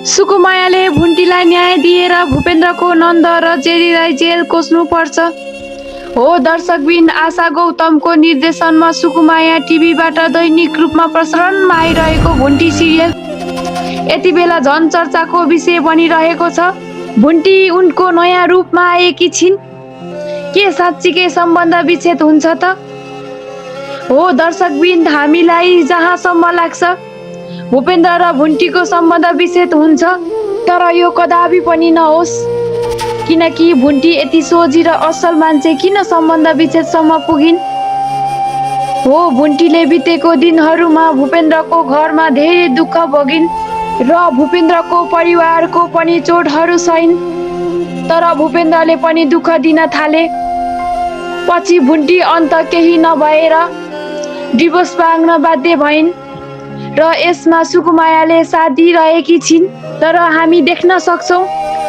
सुकुमायाले भुन्टीलाई न्याय दिएर भूपेन्द्रको नन्द र जेरीलाई जेल कोस्नु पर्छ। हो दर्शकबिन, आशा गौतमको निर्देशनमा सुकुमाया टिभीबाट दैनिक रूपमा प्रसारणमा आइरहेको भुन्टी सिरियल यति बेला झन चर्चाको विषय बनिरहेको छ। भुन्टी उनको नयाँ रूपमा आएकी छिन्। के साँच्चीकै सम्बन्ध विच्छेद हुन्छ त? हो दर्शकबिन, हामीलाई जहाँसम्म लाग्छ भूपेन्द्र र भुन्टीको सम्बन्ध विच्छेद हुन्छ, तर यो कदापि पनि नहोस्, किनकि भुन्टी यति सोझी र असल मान्छे किन सम्बन्ध विच्छेदसम्म पुगिन्? हो भुन्टीले बितेको दिनहरूमा भूपेन्द्रको घरमा धेरै दुःख भोगिन् र भूपेन्द्रको परिवारको पनि चोटहरू सहिन्, तर भूपेन्द्रले पनि दुःख दिन थाले। पछि भुन्टी अन्त केही नभएर डिभोर्स माग्न बाध्य भइन् र यसमा सुकुमायाले साथ दिइरहेकी छिन्, तर हामी देख्न सक्छौँ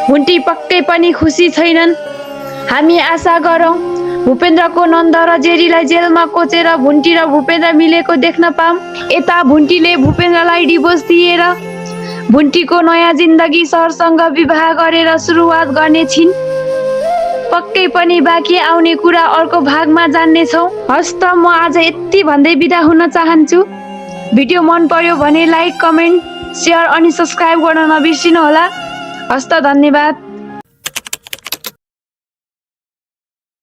भुन्टी पक्कै पनि खुसी छैनन्। हामी आशा गरौँ भूपेन्द्रको नन्द र जेरीलाई जेलमा कोचेर भुन्टी र भूपेन्द्र मिलेको देख्न पाऊँ। यता भुन्टीले भूपेन्द्रलाई डिभोर्स दिएर भुन्टीको नयाँ जिन्दगी सरसँग विवाह गरेर सुरुवात गर्ने छिन्। पक्कै पनि बाँकी आउने कुरा अर्को भागमा जान्नेछौँ। हस् त, म आज यति भन्दै बिदा हुन चाहन्छु। भिडियो मन पर्यो भने लाइक, कमेन्ट, सेयर अनि सब्स्क्राइब गर्न नबिर्सिनु होला। हस् त, धन्यवाद।